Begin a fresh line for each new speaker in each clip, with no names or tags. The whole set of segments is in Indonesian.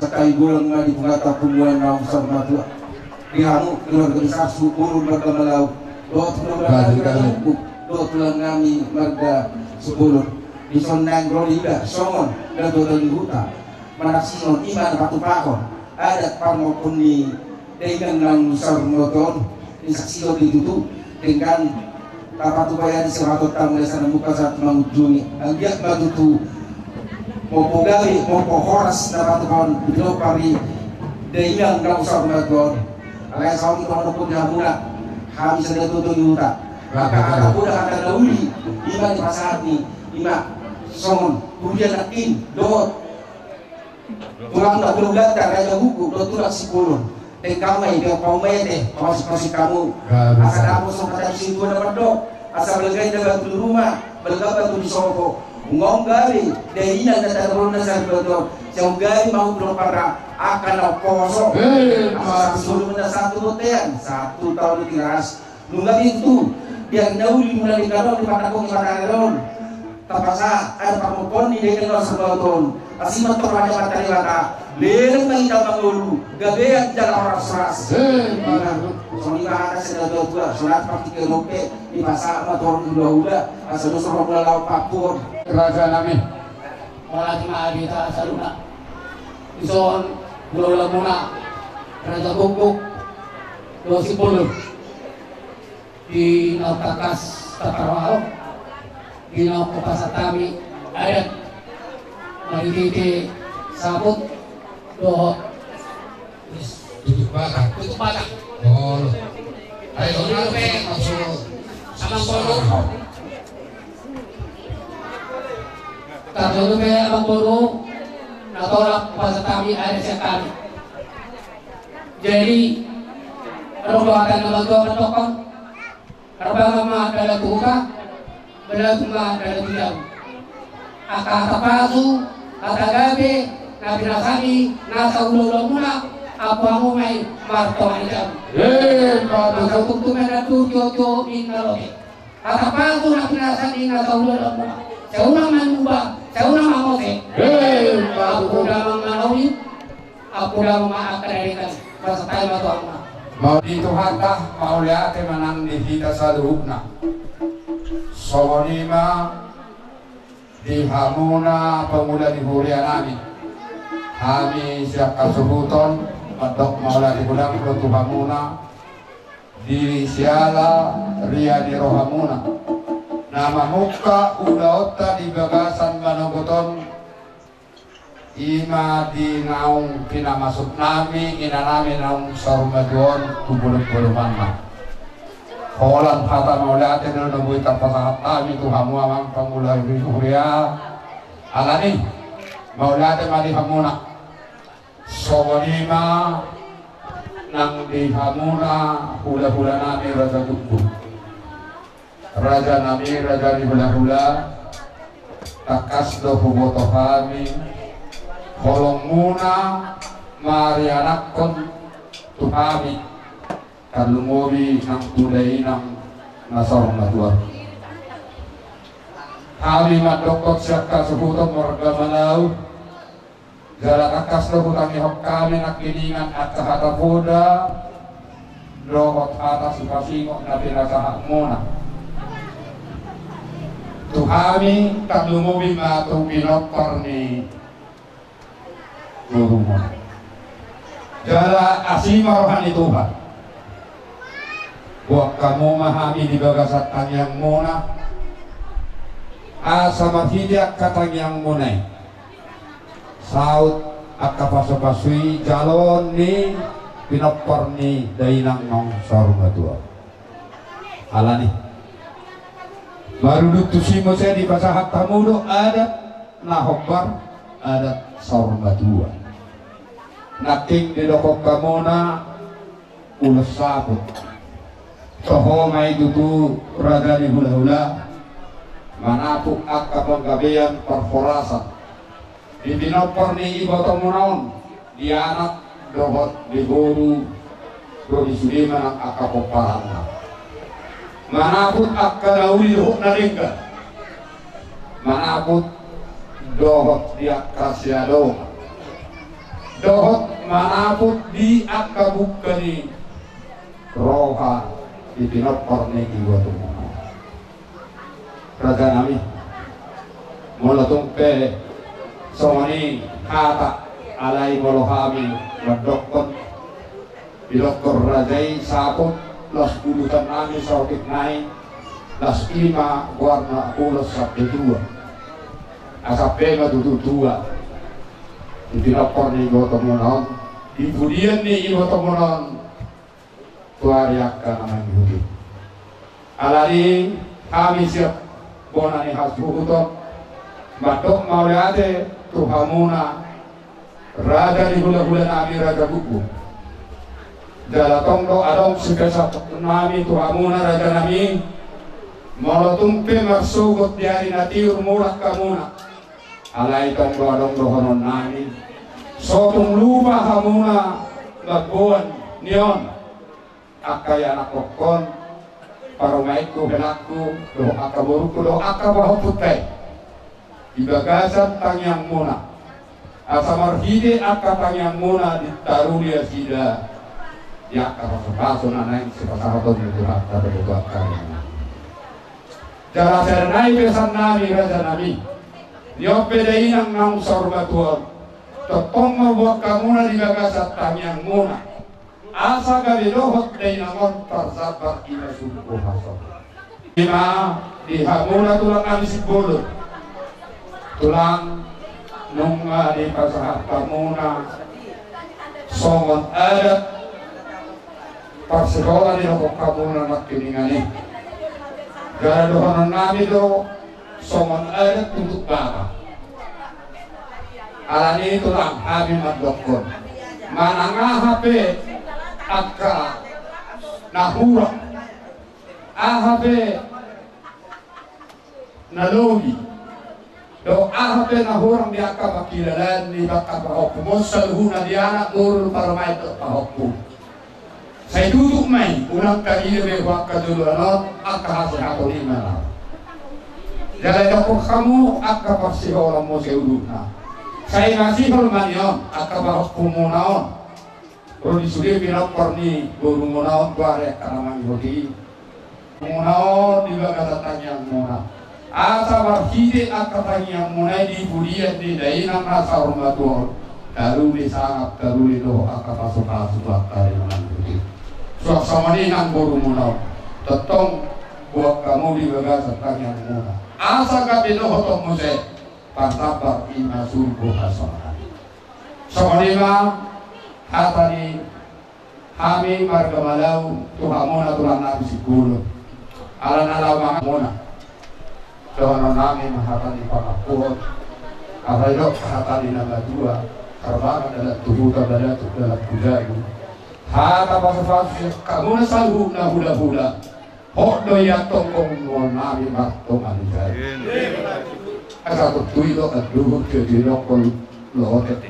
sekali bulan madi pungata pungguan na usap matua dihamu keluarga besar sepuluh marga Malau dot tulang ngami marga 10 di sondang rolida songon dan dari huta manaksinon iman patu pakon adat parmopun ni dengan nang usar moton di saksio ditutu dengan kapatu bayan seratot tamu sana muka saat mengujungi agiat batutu mopo gawe mopo horas dapat kon bilo pari dengan nang usar moton alai sawi kono pun hamuna habis ada tutu yuta maka aku udah kata dauli iman di pasar ni ima songon kemudian nakin dot tulang tak berulat tak raja buku dot tulang 10 kamai dia paumete masih kamu asal kamu sok kata situ ada dok asal belegay dalam rumah belegay tu di soko ngom gali dari ina kata rona sa betul jauh gali mau belum para akan oposo sebelum ada satu hotel 1 tahun tiras nunggu itu biar nauli mulai kalau di mana kau gimana relon tapasa ada pamopon di dengan sebelum asimat terwajib materi mata leleng bagi dalam dulu gabean jalan orang seras soalnya ada sedang dua sholat praktik roke di pasar motor udah asal suruh melalau papur
raja nami
malah cuma kita saluna ison bola muna raja bukuk 20 di Nautakas Takarwao di Naukopasatami adat Marikiti sabut doh
tutup batak oh ayo nape masuk
abang boru karena be abang boru natolak pasatami ada sekali jadi rombongan nabago natokon Arbama adalah tuka, belakuma adalah tidak. Akata pasu, kata gabe, nabi nasani, nasa ulo muna, apa mau main marto aja. Maka untuk mereka tujuh inaloke. Kata pasu nabi nasani, nasa ulo muna. Seorang mengubah, seorang mengoke. Aku udah mengalami, aku udah mengakarkan masa time atau apa.
mau dituhatah mau lihat menang di kita saluhna somonima di hamuna pemuda di hurianami kami siap kasubuton medok maula di gudang protu hamuna di siala ria di rohamuna nama muka udaota di bagasan manogoton ima di naung kina masuk nami ina nami naung sarumaduon kubuluk-buluman na holan kata maulate na nabuhi tapasahat nami tu hamu amang pamula huria alani maulate mali hamuna somonima nang di hamuna hula-hula nami raja kuku raja nami raja di hula-hula takas do huboto kami kolong muna marianakon tuhami kalumobi nang tulay nang nasarong na tuwa kami madokot siya kasubuton warga Malau galatakas na hutang ihok kami nakiningan at kahatapoda dohot atas ukasingok na pinasahak muna tuhami kalumobi matubinokor ni Tuhan. Jala asima rohani Tuhan. Buat kamu memahami di bagasat yang mona asa matidak katang yang monai saut akapasapasui jalon ni pinapar ni dainang nong sarunga tua alani baru dutusimo saya di pasahat tamudo ada nahokbar ada sarunga tua naking di dokok kamona ulas sabut toho may dutu raga ni hula-hula manapuk at kapanggabian perforasa di binopor ni iba tamunaon di anak dohot di guru do di suliman ang akapoparang manaput ak kadauli huk na lingga manaput dohot di akasyado dohot manaput di akabukani roha di pinopor negi watung raja nami mula tumpe somani kata alai molohami madokon bilokor rajai saput las bulutan nami sautik naik las ima warna ulas sabtu dua asapega dua di pinopor negi watung monon di budian negi watung monon tuariakkan namanya Yudi alari kami siap bonani hasbuhuton batok mauliate tuhamuna raja di hula-hula nami raja buku jalatong do adong sikasa nami tuhamuna raja nami molotumpe marsugot diari natiur murak kamuna alai tong do adong do honon nami sotung lupa hamuna labuan nion akaya anak kokon paromaiku henakku do akaburuku do akabahoputai ibagasan tangyang muna asamarhide akka tangyang muna ditaruh dia sida ya kapasapaso nanay sipasahaton itu hatta berdoa kami jala serenai pesan nami raja nami nyope dainang nang sorbatuan totong mabuat kamuna di bagasan tangyang muna asa gabi dohot dainangon tarsabar ina subuh hason lima di hamuna tulang nami sibulun tulang nunga di pasahat kamuna songon adat parsekolah di rokok kamuna nakkiningani gara dohonan nami do songon adat untuk baka alani tulang kami madokon mananga hape akka nahura ahape nalogi do ahape nahurang di akka makilalan ni baka pahokpo salhuna di anak nurul paramay to pahokpo say duduk may unang kaire waka dulu anon akka hasihato ni mana jalay ako kamu akka pasihola mo sa uluna say nasihol man yon akka pahokpo muna on kalau disuruh pinopor ni guru munaon kuare karamang Yudi munaon di bagas tanyang muna asa barhide akatanyang muna di budian di dainang rasa hormatuon daru di sangap daru di do akapasok-pasok karamang Yudi suasana ni nang guru munaon tetong buat kamu di bagas tanyang muna asa kabino hotong muse pantabar ima surgo hasana sama hatani kami marga malau tuhamona tulang nabi siguro ala nalawa muna tuhanon nami mahatani pakapuhot abayo hatani nama dua karbangan dalam tuhutan dalam kudayu hata pasal kamu na salhu na hula-hula hok doya tongkong mo nami matong anjay asa tutuilo at luhut ke dinokol lohotet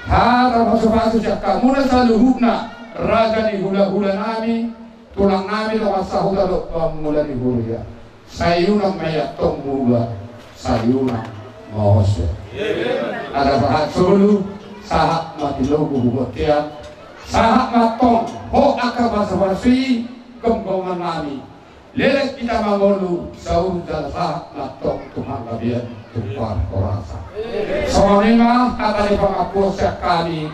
hata pasal kamu na saluhuna raga ni hula-hula nami tulang nami lo kasahuda lo pamula ni huluya sayunang mayatong mula sayunang mahosya ada sahat sulu sahat matilogo hugotian sahat matong ho akabasabasi kemkongan nami lelek kita mangolu saun dan sahat matong Tuhan kabian Tuhan korasa somanima kata di pangapusya kami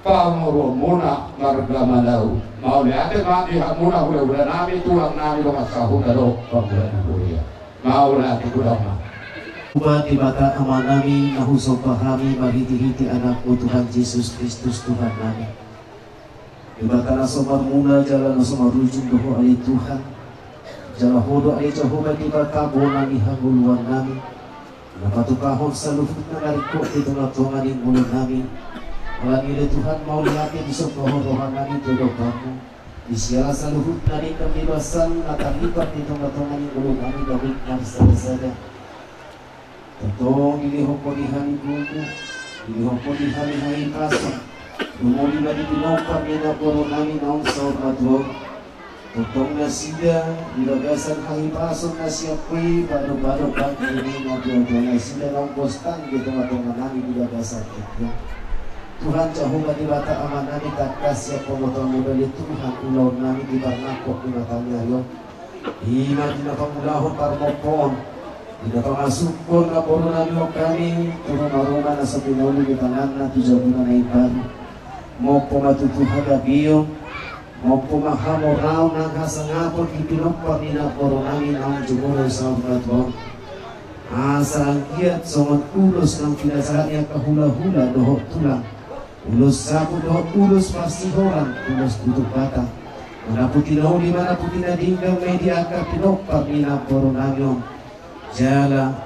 pamuro muna marga malau mau lihat mati muna hula-hula nami tulang nami lo masahu dalo pamula kuliah mau lihat kudama
Umat ibata aman nami nahusok pahami mariti-hiti anakmu Tuhan Yesus Kristus Tuhan nami ibata nasomar muna jalan nasomar rujung doho ali Tuhan jalan hodo ali Jehovah ibata bonami hanguluan nami napatukahon sa luhut na nariko ito na tonganin mulo nami Alangile Tuhan mau lihat di sokoh rohan nami todo kamu isiala sa luhut na rin kami basang nakalipat ito na tonganin mulo nami gawin narsada Totong ilihok ko ni Hani Buko, ilihok ko ni Hani Kaso, lumuli na ditinopang niya na puro namin ang saur na tuwag. Totong na sida, ilagasan Hahipasok na siya ko'y bado-bado pang ini na tuwag na sida ng bostang dito nga tunga namin ilagasan ito. Tuhan Jehovah di bata aman nami kasih pemotong muda di Tuhan ulau nami di barnakok di matanya yo. Ima di napamulahon parmopon di napamasukon na poro nami o kami turun maruna na sa pinuli di tanan na tujabunan na ibaru. Mopo matutuha gabiyo, mopo mahamorao ng hasangapon ipinokpar ni na poro nami ang jumuro sa umatwang. Asa ang kiat songon ulos ng pinasahan niya kahula-hula dohok tulang. Ulos sapo dohok ulos pastihoran, ulos tutup bata. Manaputinaw di manaputinatinggang may diakar pinokpar ni na poro nami. Jala,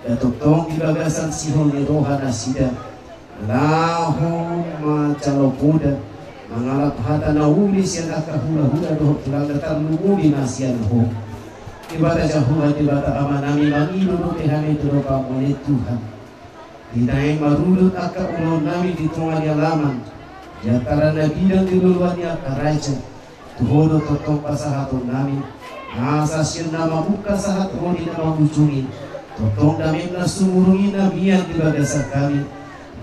katoktong ibagasan sihol ni roha na sida. Lahong macalopuda, mangalap hata na ulis yan akahula-hula dohok tulang datar lumuli na siyan ho. Ibada Jehovah ibada aman nami mangilu kami terupa oleh Tuhan. Dinai marulut aka ulun nami di tengah alaman. Jatara nabi dan diluluan aka raja. Tuhodo totong pasahatun nami. Asasir nama buka sahat rodi nama ujungi. Totong dami nasumurungi nabiyan di bagasa kami.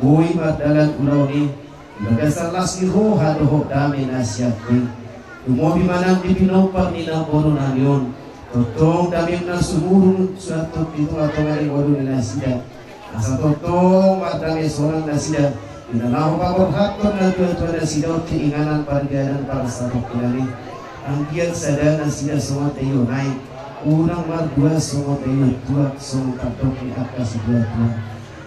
Boy badalan ulauni. Bagasa lasmi roha dohok dami nasiat kwi. Umobi manang di pinopar nina boru namion. Totong dami nasumurung suatu itu atau ngari waduh nasida. Asal totong madami seorang nasida. Inalahu pakor hakon na tuwa nasida keinganan parganan para sabuk kilani. Angkian sada nasida semua tayo naik. Unang mardua semua tayo tuak semua katok ni akas dua.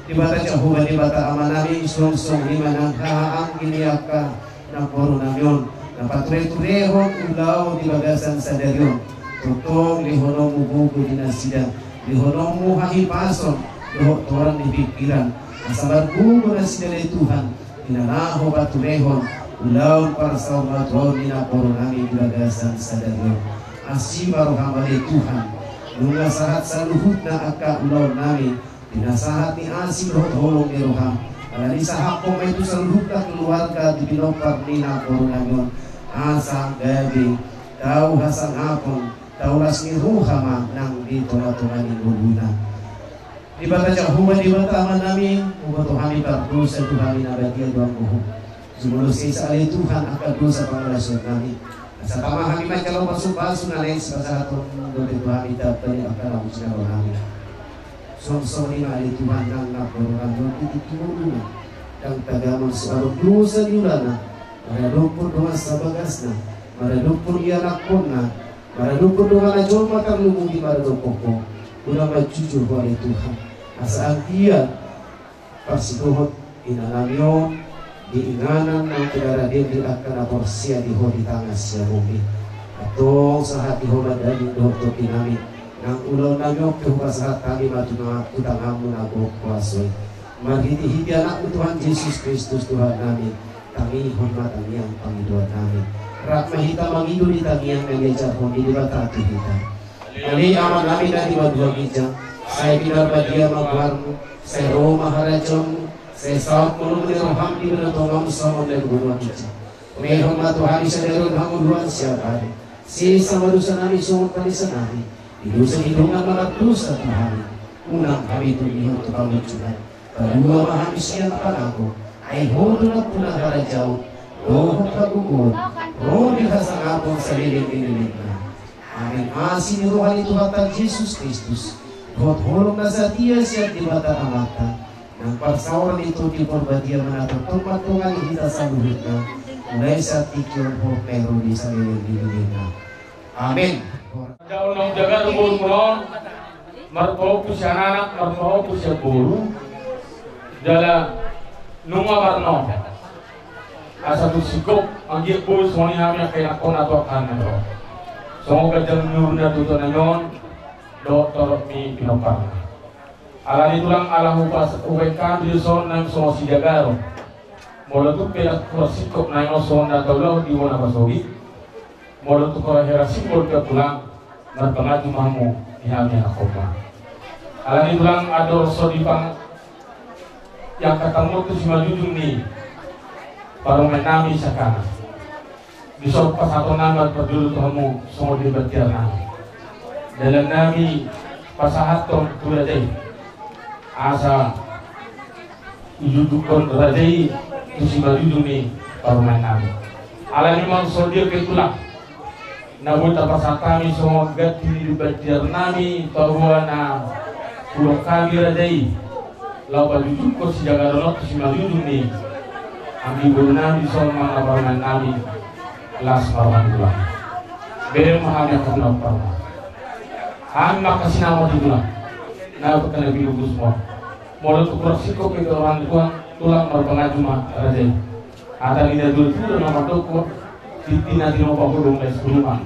Di bata Jehovah di bata amanami song lima nang haang ini aka na poro namyon. Na patre-turehon ulau di bagasan sadaryon. Totong lihonomu buku dinasida, lihonomu hahipason, dohok toran di pikiran. Asabar buku nasida dari Tuhan, inanaho baturehon, ulaun para sahabat nina poronami bagasan sadaryo. Asibar hamba dari Tuhan, nunga sahat saluhut na aka ulaun nami, dinasahat ni asi dohok holong ni roham. Alani sahapong itu saluhut na keluarga di binopar nina poronami. Asa gabi, tau hasang apong. Taulas ni ruhama nang dito na tumani guluna. Di bata Jehovah di bata aman namin, ubato kami pardosa Tuhan na bagian doang buho. Sumulos sa alay Tuhan akan dosa pangalasyon namin. Sa pamahami man kalau pasu-pasu na lain sa atong doon Tuhan itapali akan ang sinawa namin. Song-song na alay Tuhan nang napurunan doon itutulong. Kang tagamon sa arong dosa nila na, maradupon doon sa bagas na, maradupon iyanakon na, maradupon doon na jol matarlumugi maradupon ko, unang majujur ko alay Tuhan. Asaan dia pasiguhot inanamyon, diinganan ng kinaradin di akan aporsiya di ho di tangas siya bumi. Atong sa hati ho madalin doon to kinamit, ng ulaw namin kehuka sa hat kami matunang utangam mo na buhok kuwasoy. Marhiti-hiti anak mo Tuhan Jesus Kristus Tuhan namin, kami hormat ang iyang Panginoon namin. Rak mahita mangido di tangiang nangyajar ho di bata kita. Ali aman namin na di magduwag ija, saya binarbadia magwarmo, saya Roma harajom, saya saat menunggu roham di menotongam sama dan guruan ija. Mayroon matuhari sa daron hanguluan siya pare. Si sama dosa namin sumot kalisan namin. Ilusan hidungan mga dosa Tuhan. Unang kami tumihon to panglutunan. Kadua mahami siya na panako. Ay hodo na punang harajaw. Rohong kagugun. Rohong dihasang apong sa liling-liling na. Amin asin ni rohan ito hatang Jesus Kristus. Rohot holong na sa tiya siya di bata amata. Nang parsawaran ito di porbadia manatang tumatungan kita sa luhit na. Mulai sa tikyon ho pero di sa liling-liling na. Amin.
Jauh nong jaga rubun mulon, marpo pusya anak, marpo pusya guru, jala nunga marno, asa tu sikop, anggi bus wani hamya kaya kon atau kan nero, songo kajang nurna tu tonayon, do torok mi pinopang, alani tulang alahu pas uwekan di son nang songo si jagaro, mula tu pela sikop nang son na taulau di wana pasogi. Molo tu kora hera simbol ke pulang berpengaju mamu ihamnya akoma. Alani pulang ador sodipang yang ketemu tu si majujung ni baru menami sakana. Bisok pas atau nama berdulu kamu semua dibertiar nami. Dalam nami pasahat tom turadei asa ujudukon turadei si Badudung ni paruman namin. Alam ni mang soldier ketulah. Nabuta pasal kami semua gati di batir nami bahwa na pulau kami radai. Lau Badudung ko si Jagaronok si Badudung ni. Ambil guru nami semua paruman nami. Las paruman tulang. Beri mahamnya kenal paruman. Kami makasih nama tulang. Nah kena biru semua. Mulai tukar sikop itu orang tulang berpengaju mah radai. Ada lidah dulu tu nama toko titina di rumah burung les rumah.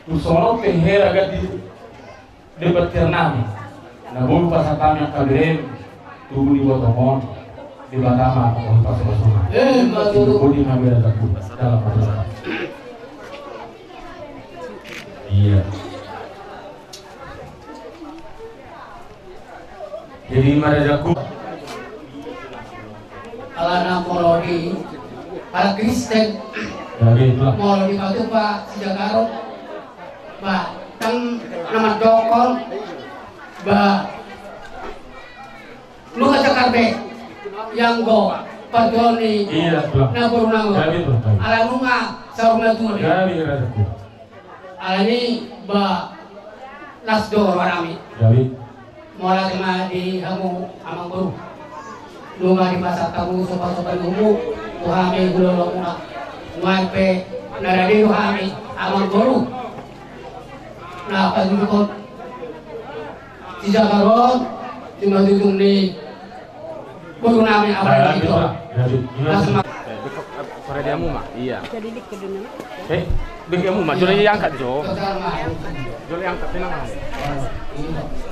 Tu sono peher agak di debat ternami. Nah bulu pasal kami yang kabirem tubuh di bawah tomon di batama atau pasal pasal. Itu bodi ngambil ada dalam pasal. Iya. Jadi mana jago?
Alana Molodi, ala Kristen, Molodi batu Pak Sijagaro, Pak tang nama dokol, Pak lu kacakarbe, yang go, Padoni, nabur nago, ala nunga sarunga turi, ala ni Pak Nasdor warami, mulai di kamu amang baru. Lunga di pasar tamu sopan-sopan umum tuhami gulolo muna ngaipe naradi tuhami amang guru na pagdukot si Jagaron si Madudung ni guru namin abang dito
para dia mu mak iya bagi mu mak jole yang angkat jo jole yang angkat tenang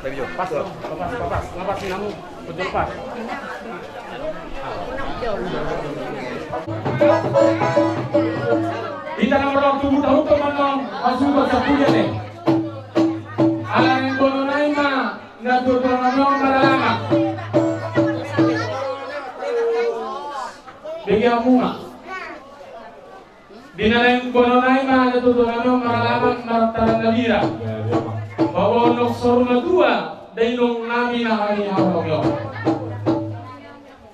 bagi jo pas lepas namu betul pas kita nomor tubuh tahu teman masuk ke sapunya deh. Alam yang bono naima, nato tornado maralama. Bagi amuma. Dina yang bono naima, nato tornado maralama marataran nabira. Bawa nok soruna dua, dainong nami na hari hawlong.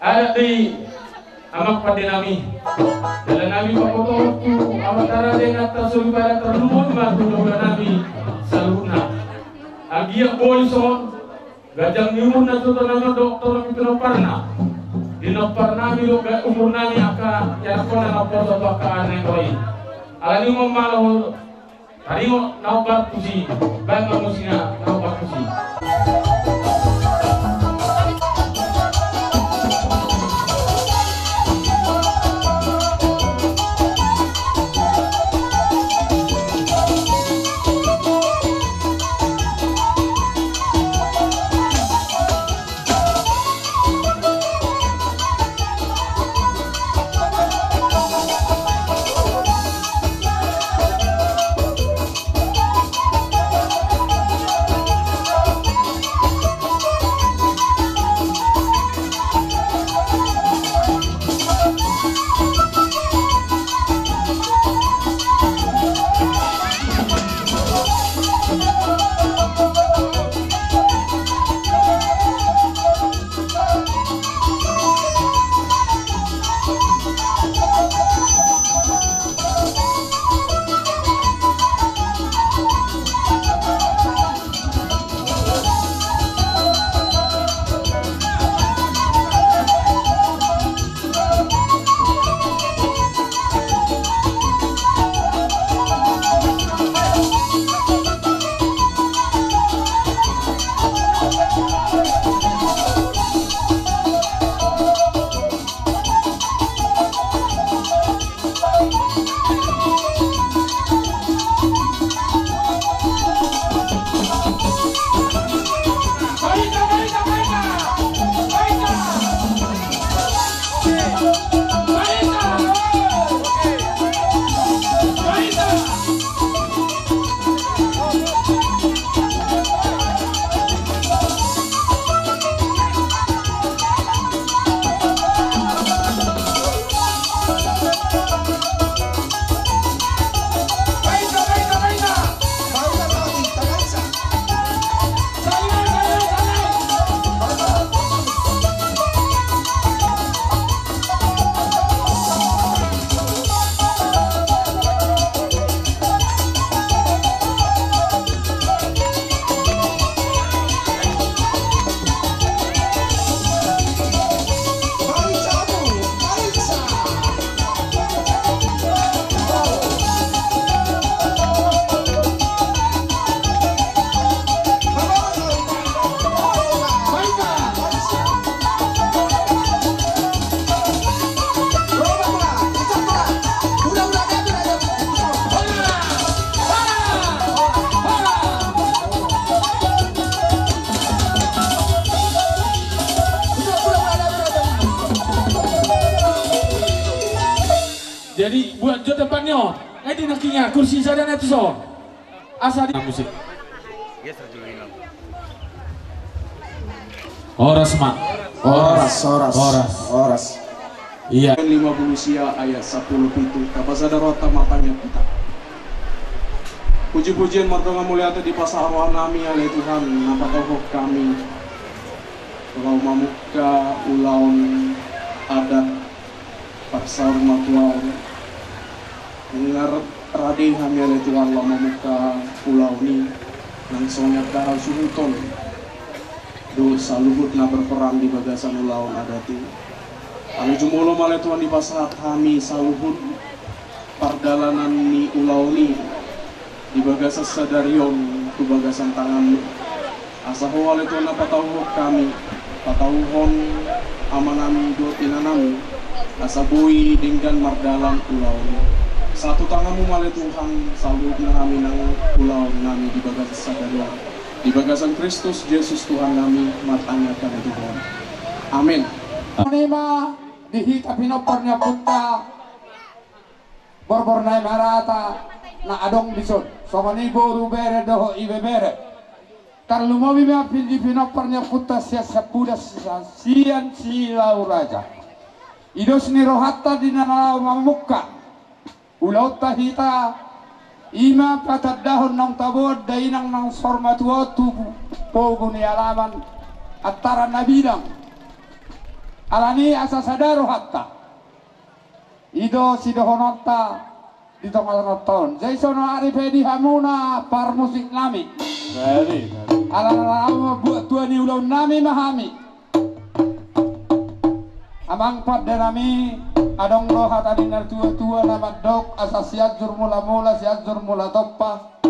Ada di amak pada nami dalam nami papoto tu awatara dengan tasubara terlumun matu dalam nami saluna agia bolson gajang nyumun na tu nama doktor itu parna di parna mi lo umur nami aka ya kona na poto to aka ane roi alani mo malo hari mo naubat kusi bang musina naubat kusi. Jadi buat jo depannya, di nakinya kursi saja itu so. Asal di musik. Oras mak. Oras. Iya.
50 sia ayat 10 itu. Kapasada rota matanya kita. Puji-pujian martonga mulia di pasaran nami oleh Tuhan, napa tohok kami. Ulau mamuka ulaun adat paksaur matuau. Ngar radih kami oleh Tuhan lama muka pulau ini langsungnya kahal suhuton. Dosa luhut na berperang di bagasan ulaun adati. Kami jumolo malih Tuhan di pasahat kami saluhut pardalanan ni ulau ni di bagasan sadarion tu bagasan tangan asaho wale Tuhan patauhok kami patauhon amanami do tinanami asabui dengan mardalan ulau ni satu tanganmu malih Tuhan salut na kami nang ulau nami di bagasan sadarion di bagasan Kristus Yesus Tuhan kami matanya kami Tuhan amin.
Nima dihita pinopornya putta borbornai marata na adong bisod somani boru bere doho ibe bere kalau mau bima pilih pinopornya putta sia sapuda sian silau raja idos ni rohatta di nanalau mamukka ulau tahita ima patad dahon nang tabod dainang nang sormatuo tubu pogo ni alaman antara nabidang alani asa sadaro hatta ido sidohonota di tonggal nonton jai sono arifedi hamuna par musik nami ala buat tuan ni ulau nami mahami amang pada nami adong roha tadi nar tua nama dok asa siadzur mula toppa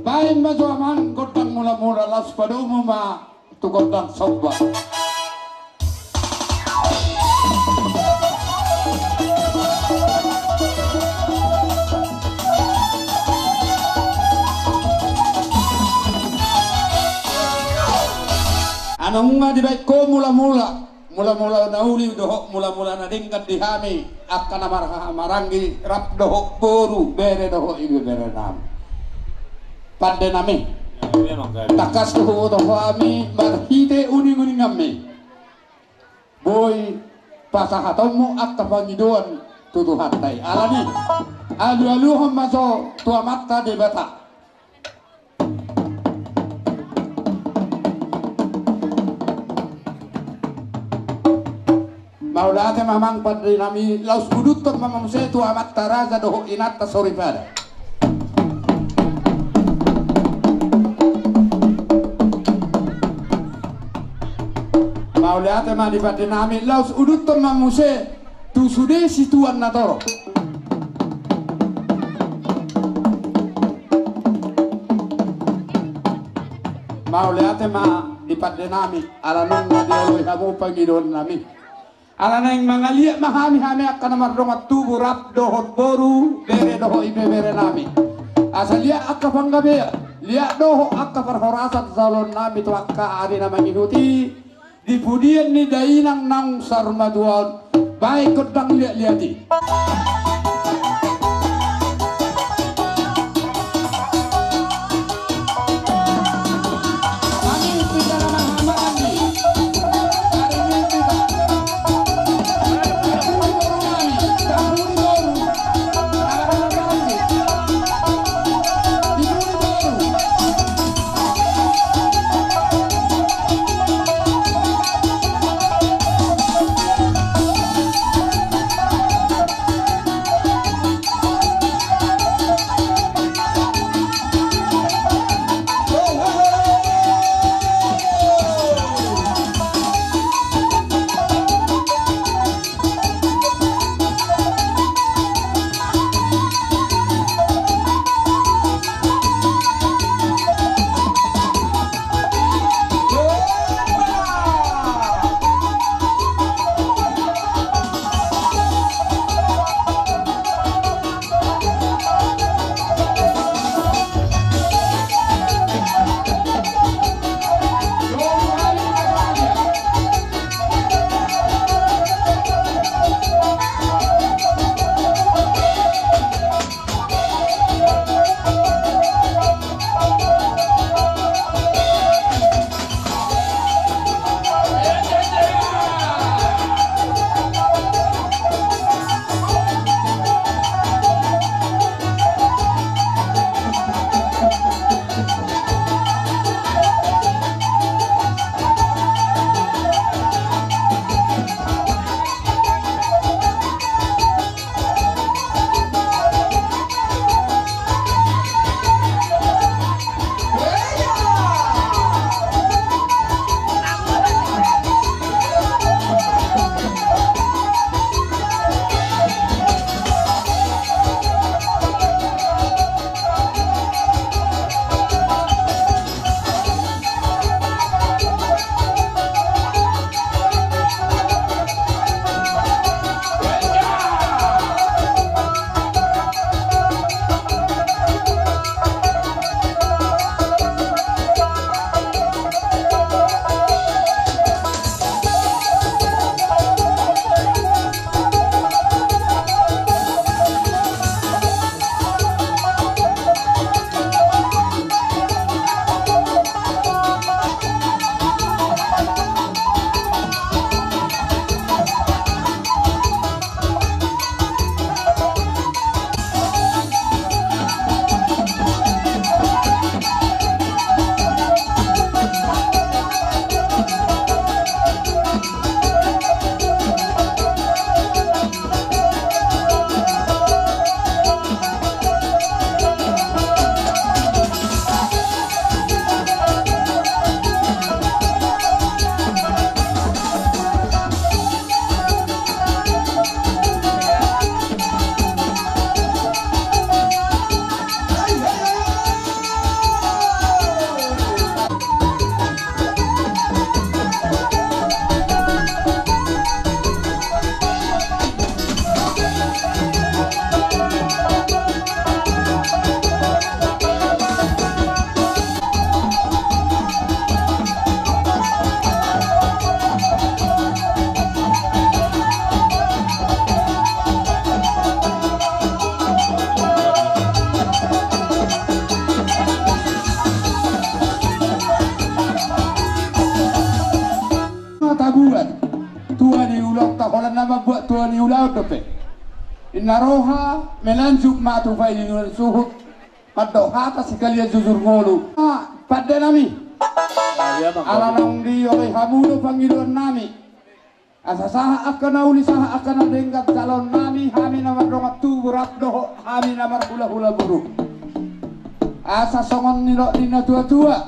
bain maju amang godang mula las pada umuma tu godang sobba. Anong nga di baik ko mula-mula nauli dohok mula-mula na dingkat dihami akan marangi rap dohok boru bere dohok ibu bere nam pada nami takas dohok dohami marhite uning-uning kami boy pasahatomu akta pangiduan tutuhatai alani alu-alu hamaso tua mata di bata. Maulate mamang padri nami laus buduton mamam se tu amat taraza doho inat tasorifada. Maulate madi padri nami laus uduton mamam se tu sude situan natoro. Maulate ma di padri nami alanong ngadioloy hamu pangidon nami. Alana yang mangalia mahami-hami akan mardongat tubuh rap dohot boru bere doho ibe bere nami asal liat akka panggabea liat doho akka perhorasan salon nami tu akka ari nama ngihuti di pudian ni dainang nang sarmaduan baik kodang liat-liati inaroha melanjuk matu fa inul suhut padohata sekalian jujur ngolu pada nami ala nang di oleh hamulo Panginoon nami asasaha akan nauli saha akan dengkat calon nami hami namar dongat tubuh doho hami namar hula-hula buruk asa songon nilo dina tua-tua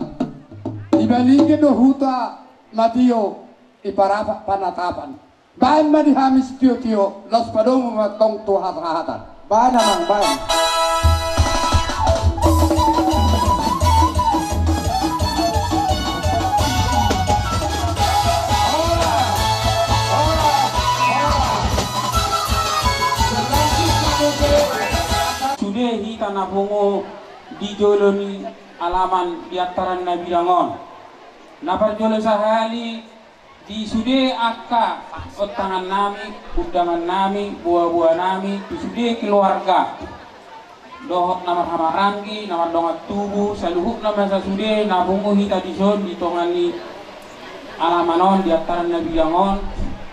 dibalikin do huta matio iparapa panatapan bahan madi hamis tio-tio los padong matong tuhat-hatan bahan namang bahan
sudah hita nabungo di joloni alaman di ataran Nabi Dangon napar jolo sahali di sude akka otangan nami undangan nami buah-buah nami di sude keluarga dohok nama hamarangi nama dongat tubuh saluhuk nama sasude nabungo hita di son di tongani alamanon di ataran Nabi Dangon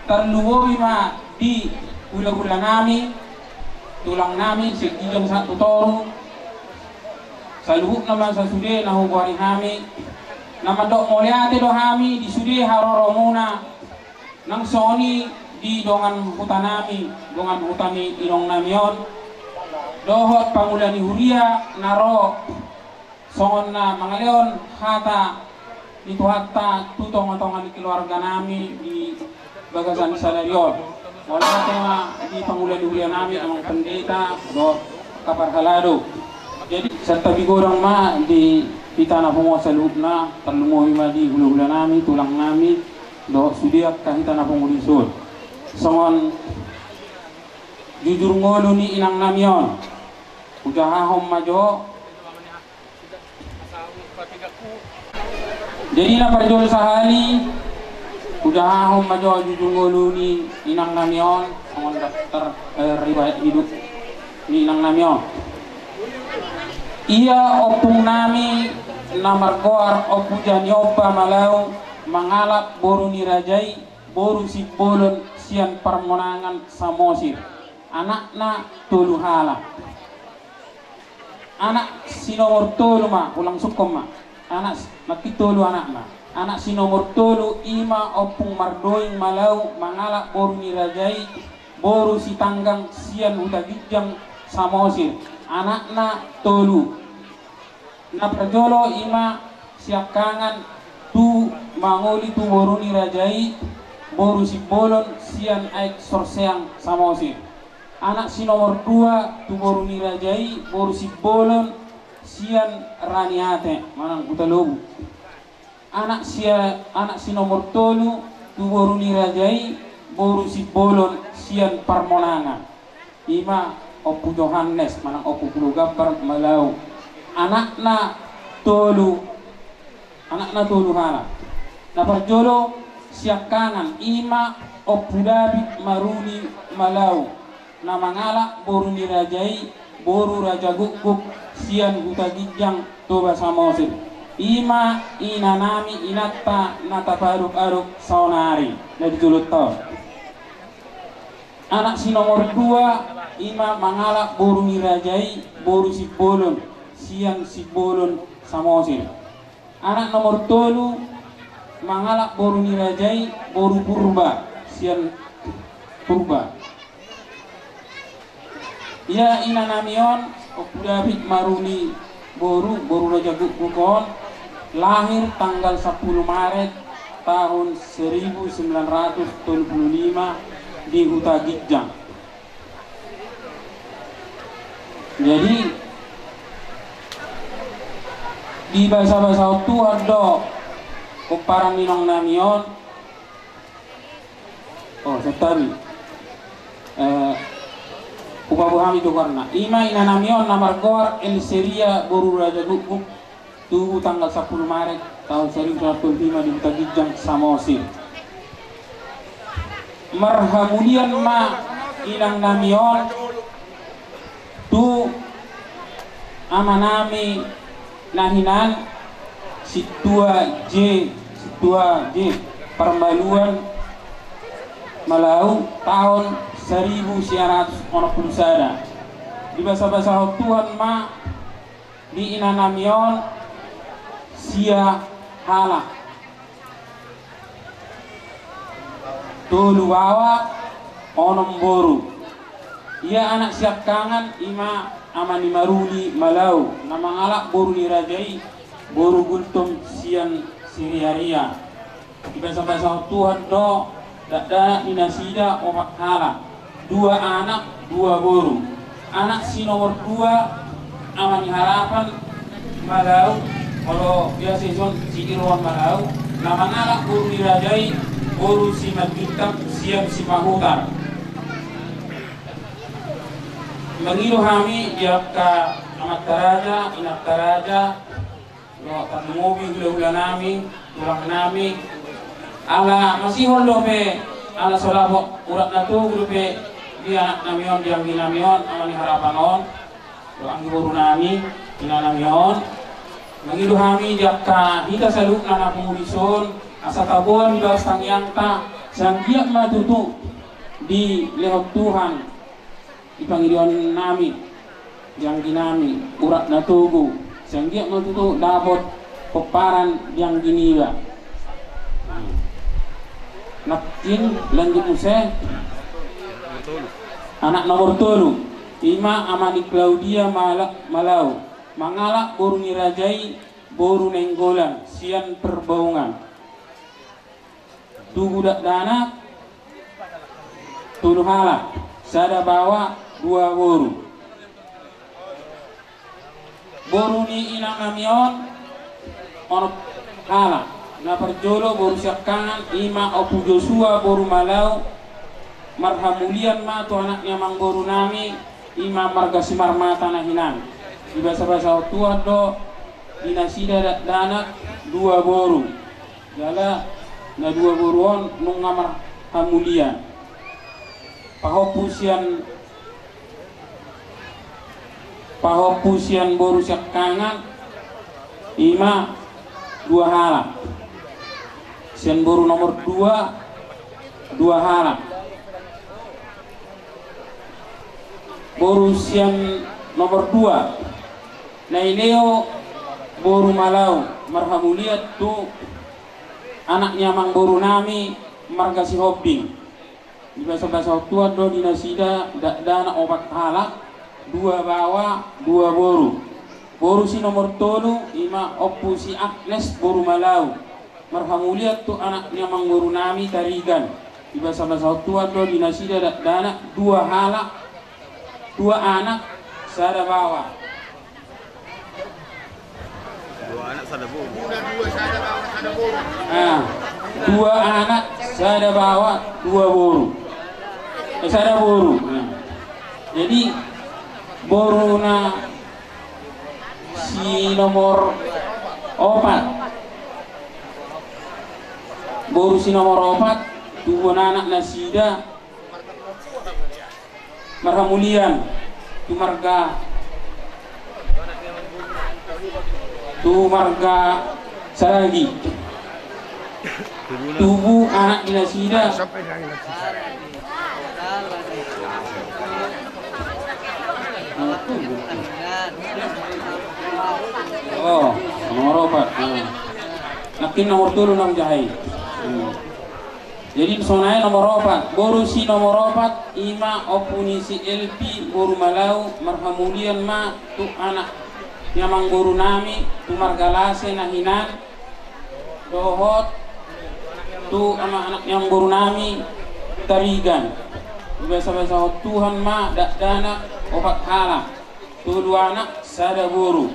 terluwowi ma di ula-ula nami tulang nami sekijang satu toru saluhuk nama sasude nahubuari hami nama dok moliate do hami di sude haroro muna nang soni di dongan hutanami dongan hutani inong namion dohot pangulani huria naro songon na mangaleon hata itu hatta tutong-tongan keluarga nami di bagasan salarion wala tema di pangulani huria nami amang pendeta do kaparhalado jadi serta bigorang ma di kita na pungo sa loob na terlumoy ma di hula-hula nami tulang nami do sudiak kahita na pungo lisod songon jujur ngolo ni inang namion ujahahom majo jadi na parjol sahali ujahahom majo jujur ngolo ni inang namion songon daftar riwayat hidup ni inang namion iya opung nami namar goar opu janyoba malau mangalap boru nirajai boru si bolon sian permonangan samosir anakna tolu hala anak si nomor tolu ma ulang sukom ma anak makitolu anak si nomor tolu ima opung mardoing malau mangalap boru nirajai boru si tanggang sian hutagijang samosir anakna tolu na prajolo ima siakangan tu mangoli tu boruni rajai boru si bolon sian aik sorseang samosir anak si nomor 2 tu boruni rajai boru si bolon sian raniate manang utalobu anak si nomor 3 tu boruni rajai boru si bolon sian parmonanga ima opu Johannes manang opu Pulau Gampar malau anakna tolu hala na parjolo siakangan ima opu David maruni malau na mangala boru nirajai boru raja guguk sian hutagijang toba samosir ima inanami inatta nataparuk-aruk saunari na dijulut tau anak si nomor 2 ima mangala boru nirajai boru si bolon sian si bolon samosir anak nomor 3 mangala boru nirajai boru purba sian purba ya inanamion opu David maruni boru raja gugukon lahir tanggal 10 Maret tahun 1975 di Hutagijang. Jadi di bahasa-bahasa itu ada kumparan minong namion setari upabuhami itu karena ima ina namion namar goar Eliseria boru raja guguk tuh tanggal 10 Maret tahun 1975 di Hutagijang Samosir marhamulian ma inang namion tu amanami nahinan situa J permaluan malau tahun 1900 sada. Di basa-basa Tuhan ma di inanamion sia halak tulu bawa onom boru. Ia anak siap kangen ima amani maruli malau nama ngalak boru dirajai boru gultum sian siriaria. Di basa-basa Tuhan do dada inasida omak halak 2 anak 2 boru. Anak si nomor 2 amani harapan malau kalau biasa si irwan malau nama ngalak boru dirajai boru si matbintang siap si mahutar. Mengilu kami dia ke amat taraja inat taraja lo tanmobi gula nami tulang nami ala masih hondo pe ala solabo urat natu gulu pe dia namion dia namion amani harapanon lo anggi boru nami ina namion. Mengilu kami dia ke hita saluk nana pengurison asa tabuan di bawah tangiang ta sang dia matutu di lehok Tuhan ipangilion nami yang dinami urat natugu sang dia matutu dapat peparan yang giniwa. Nakin lanjut muse anak nomor 3 ima amani Claudia malau mangalak boru nirajai boru nenggolan sian perbaungan tu budak dana tulu halak sada bawa 2 boru. Boru ni inang namion ono halak na perjolo boru siapkangan ima opu Joshua boru malau marhamulian ma tu anaknya mang boru nami ima marga simar mata nahinan. Di bahasa-bahasa Tuhan do dinasida dana 2 boru jala na 2 boruon nung ngamar hamulian pahopusian boru siap kangan ima 2 halak sian boru nomor 2 halak boru sian nomor 2 naileo boru malau marhamuliat tu anaknya mang boru nami marga si hobbing. Di bahasa-bahasa Tuhan do dinasida dana obat halak 2 bawa 2 boru. Boru si nomor 3 ima opu si Agnes boru malau marhamuliat tu anaknya mang boru nami tarigan. Di bahasa-bahasa Tuhan do dinasida dana 2 halak 2 anak sada bawa
2 anak sada boru.
2 anak sada bawa 2 boru. Sada boru. Jadi boru na si nomor 4. Boru si nomor 4 tu anak nasida marhamulian tu marga saragi tubuh anak dinasida nomor 4 nakin nomor 3 nang jahai. Jadi sonai nomor 4 boru si nomor 4 ima opuni si LP boru malau marhamulian ma tu anak nyamang boru nami tu margalase nahinan dohot tu ama anak yang boru nami tarigan. Biasa-biasa Tuhan ma dana obat halak tu 2 anak sada boru.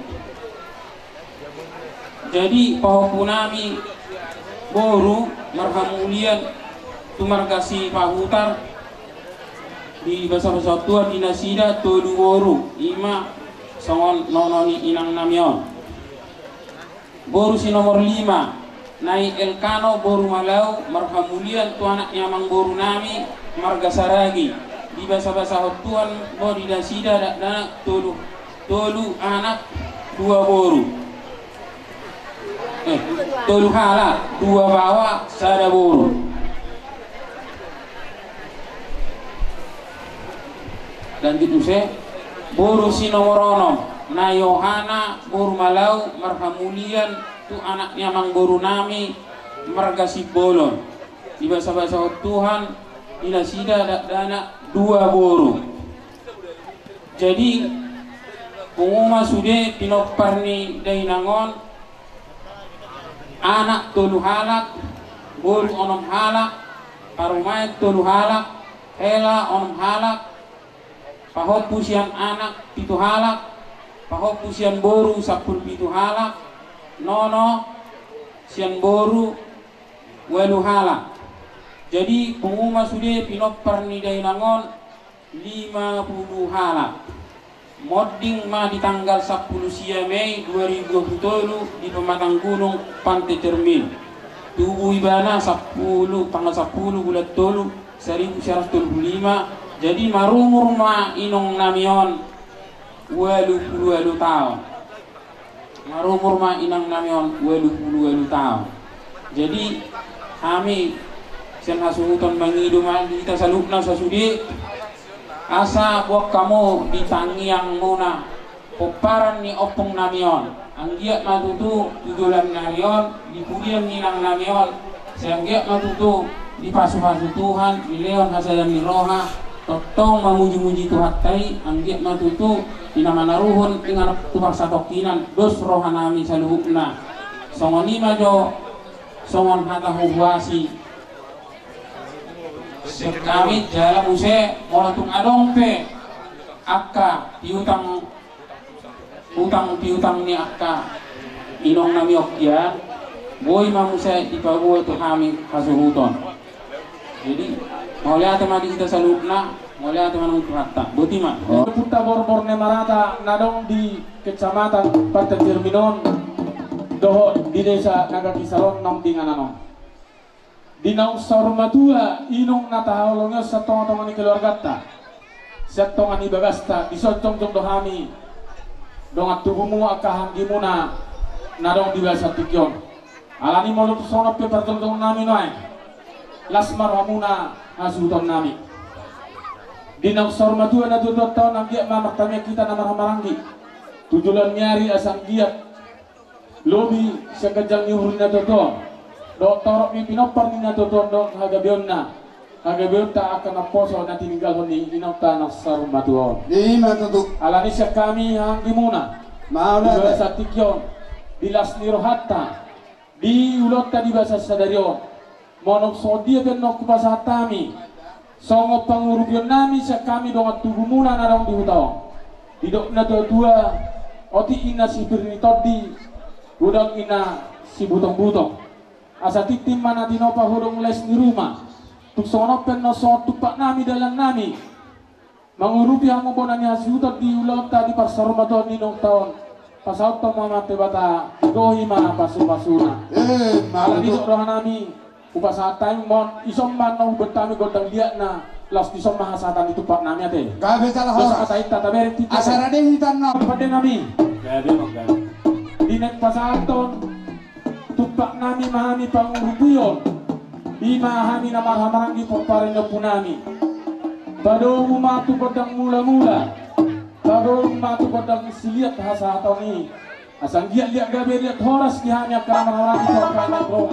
Jadi pahopunami boru marhamulian tu margasi pahutar di bahasa-bahasa Tuhan dinasida tu 2 boru ima songon nononi inang namion. Boru si nomor 5 nai Elkano boru malau marhamulian tu anak nyamang boru nami marga saragi. Di bahasa-bahasa Tuhan bo dinasida dana tolu anak 2 boru. Tolu halak 2 bawa sada boru. dan gitu boru si nomorono na Yohana boru malau marhamulian tu anaknya mang boru nami marga si bolon di bahasa Tuhan ila sida dana 2 boru. Jadi penguma sude pinoparni dainangon anak 3 halak boru 6 halak parumay 3 halak hela 6 halak pahot pusian anak 7 halak pahot pusian boru 17 halak nono sian boru 8 halak. Jadi penguma sude pinoparni dainangon 50 halak. Modding ma di tanggal 10 Mei 2027 di Pematang Gunung Pantai Cermin. Tubuh ibana 10 tanggal 10 bulan 3 1925. Jadi marumur ma inong namion 88 tahun. Marumur ma inang namion 88 tahun. Jadi kami sen hasuhuton mangido ma kita salupna sasudi asa buat kamu di tangiang muna poparan ni opong namion anggiat matutu tujulan namion di pudian ninang namion seanggiat matutu di pasu-pasu Tuhan di leon hasadan roha totong memuji-muji Tuhan tai anggiat matutu di nama naruhun dengan Tuhan satokinan dos roha nami saluhukna songon lima jo songon hata huwasi kami jalan use molatung adong pe akka piutang ni akka inong nami okyan boy mamuse ipabuo to kami kasuhuton. Jadi mau lihat mati kita salupna mau lihat manung turata botima
puta borbor ne marata nadong di kecamatan Pantai Cerminon doho di desa Nagakisaron nom dingananong Dinau Sarumatua inong natahaulongnya setong-tongan ni keluarga ta setongan ni bagasta disocong-cong dohami dongat tubuhmu akahang gimuna nadong di bahasa tikyon alani mulut sonop pe pertolong nami noy lasmar hamuna hasuton nami Dinau Sarumatua na dudot tahun nanggiat mamaktamnya kita nama hamaranggi tujulan nyari asang giat lobi sekejang nyuhur na dudot Doktor mi pinopar ni nato dong hagabion ta akan naposo na tininggal honi inokta na Sarumatuon.
Di matutuk.
Alani siya kami hanggi muna. Maula sa tikyon dilas ni rohatta di ulota di bahasa sadarion. Monok sodia ken nok pasatami. Songo pangurubion nami siya kami dong tubuh muna na dong dihutong. Didok na dua oti ina si pirni todi udang ina si butong-butong. Asa titim mana dinopa hurung les di rumah tuk sonopen no so tupak nami dalam nami mangurupi hamu bonani hasutot di ulota di Sarumatuon ninong tahun pasal to mama tebata dohi mana pasu-pasuna ala didok roha nami upasatay mon isom man no betami godang liat na las isom mahasatan di tupak nami ate
Gabe salah
dosa kata ita taberi tita
asara deh hitan no
pada nami di nek pasalton tupak nami mahami pangurupion di mahami nama hamaranggi poparin na punami bado umatu kodang mula-mula bado umatu kodang siliat hasa hatoni asang giat-liat gabe liat horas kihami akana hamaranggi poparin na bro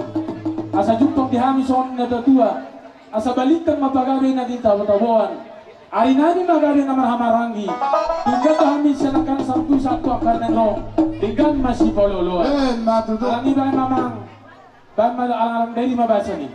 asa juktong dihami son na tatua asa balikan mapagabe na din tawa-tawaan ari nami magabe nama hamaranggi tinggal kami senakan satu akar nero dengan masih pololo.
Matutuk.
Alani bay mamang. Bay alang dari mabasa ni.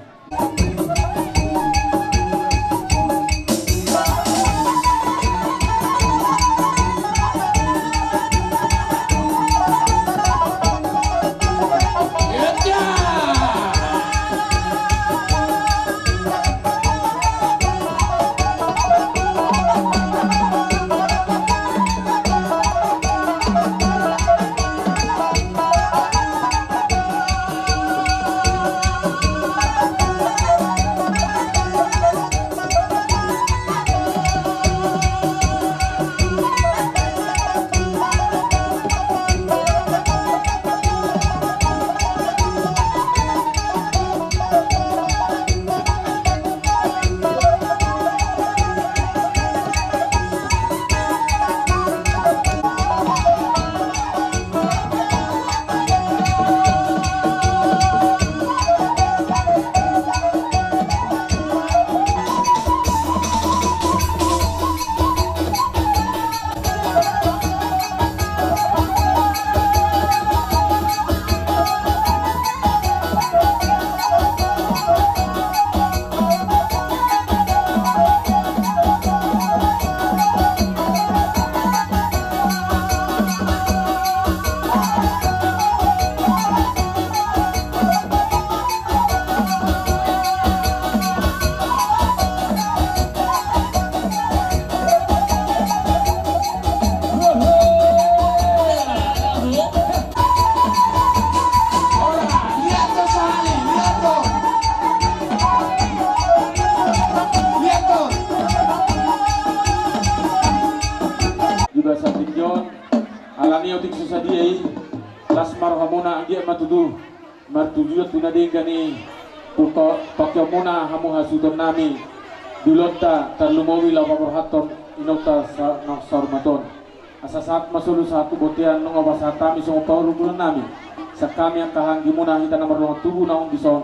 juga satinjon alani otik susadiai lasmar hamuna agi matudu martujut tunadingani puto Tokyo muna hamu hasuton nami dulota terlumowi lapaporhaton inokta sormaton asa saat masulu satu botian nungabas hatami sungopahulu bulan nami sakami ang kahanggi muna hita na marunong tubo na akong bison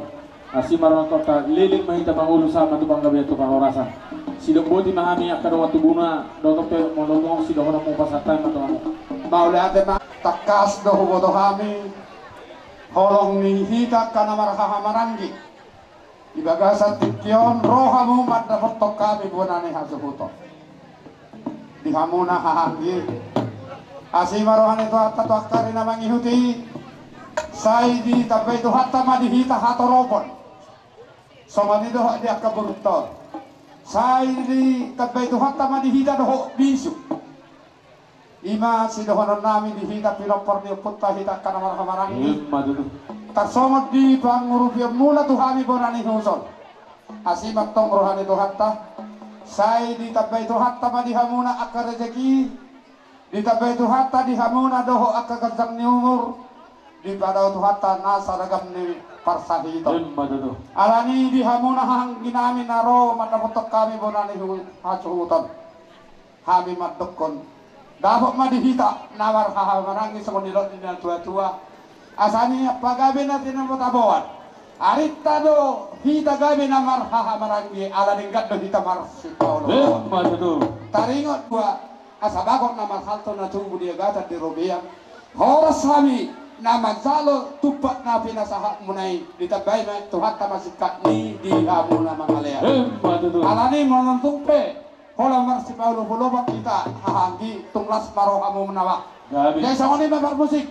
asi marunong tota liling mahita mangulu sa matubang gabi ito pangorasan sidok boti mahami ang kadawa tubo na dotok te molong sidok na mong pasatay matang mo
maulate ma takas do huboto kami holong ni hita ka na marahamarangi ibagasan tikyon rohamu madapotok kami bunani hasuhuto dihamuna hahanggi asi marohan ito at tatuakari na mangihuti say di tabay ito hata madihita hatorobon so manido di akaburutol say di tabay ito hata madihita doho bisu ima sidohonon namin dihita pinopor di punta hita kanamar hamarangi tarsomot di pangurubya mula tuhami bonani huson asimat tong rohani ito hata say di tabay ito hata madihamuna akarezeki di tabay ito hata dihamuna doho akagazang ni umur di pada tuhata nasa ragam ni parsahito alani dihamuna hang ginami naro matapotok kami bonani hasuhuton kami madukon dapat madihita nawar hahamarangi sa manilot din tua-tua asani pagabi natin ang matabawan arita do hita gabi na marhahamarangi alaning gaddo hita marsi Paulo taringot gua asabagok na marhalto na tubo di agatan di Robiang horas kami na magsalo tupat na pinasahat mo na ditabay na tuhat na masikat ni di hamo na mga leya alani mo ng tungpe holang marsi Paulo hulobak kita hahanggi tunglas maroha mo menawa kaya sa kuni mabarmusik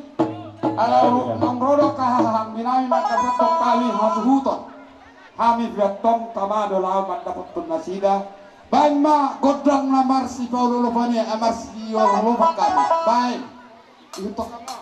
alaw ng rodok kahahanggi namin magkapatong kami hasuhuton kami biatong tamado law magkapatong nasida baik ma godang na marsi Paulo lupanya marsi hulobak kami baik itu kama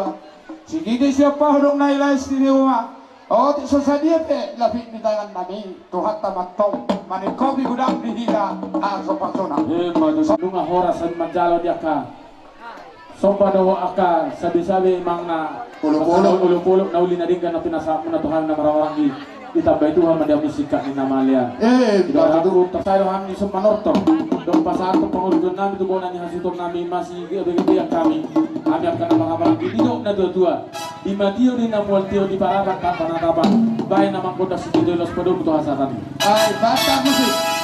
matua. Sige di siapa hodong na ila istimewa. Oh, ti sasadia te lapit di tangan nami. Tuhan tamatong manikobi gudang dihila aso paksona.
Madu sadunga horas san manjalo dia ka. Sompa daw aka sabi-sabi mang na ulo-ulo na uli na din ka na pinasa mo na Tuhan na marawang ditambah Tuhan media musika ni namalia. Baru tersayo kami semanorto. Dong pasatu pengurus nami tu bona ni hasutor nami masih begitu yang kami akan mengamalkan hidup na dua-dua. Di matio di namual tio di parabat kapan baik nama kota studio los pedum tu hasatan.
Ay, basta musik.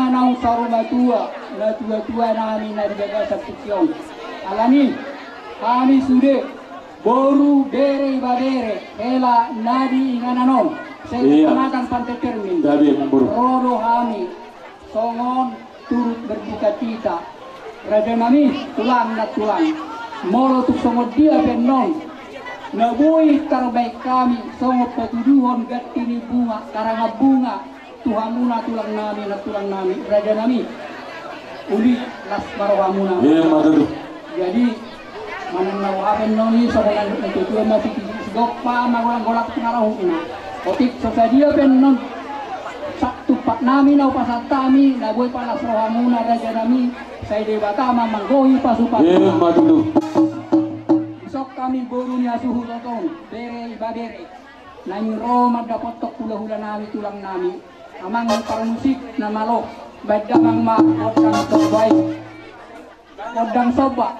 Nau saruma tua nami na dijaga sabtikion. Alani kami sudah boru dere badere ela nadi ingananon. Saya kenakan pantai termin. Rodo kami songon turut bercita-cita. Raja nami tulang na tulang. Molo tuk songot dia penon. Nabui terbaik kami songot petuduhon gatini bunga karanga bunga. Tuhamuna tulang nami raja nami uli las marwamuna. Jadi manang apen noni sokongan itu tuh masih sigoppa magolang golak pengaruh ina. Otik sosadia pen non Sabtu pak nami nau pasatami na boy palas rohamuna raja nami saya debata manggohi pasupan. Besok kami borunya suhu toton bere ibadere. Nang Roma dapat tok hula nami tulang nami. Amang para musik na malo badang ang makodang sobay kodang soba.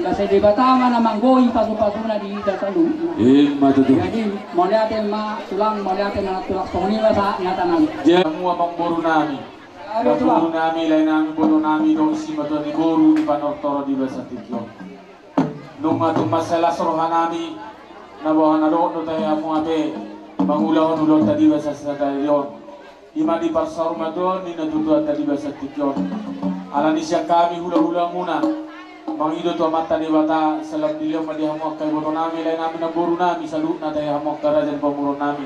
Kasi di batama na manggoy pasu-pasu na di dasalu. Jadi mau liatin ma tulang mau liatin na tulak poni ba sa ngatanan.
Semua mengburu nami. Mengburu nami lain nami bono nami dong si madu di boru di panortoro di basa tikyo. Nung atong masalah sorohan nami na bawa na doon tayo mo abe mangulahon ulon tadi basa sa dalyon. Ima di parsar madu ni natutuan tadi basa tikyo. Alani siya kami hula-hula muna. Mangido to mata di bata salam dilyo madi hamok kay bono nami lain nami na boru nami salut na tayo hamok karajan pamuro nami.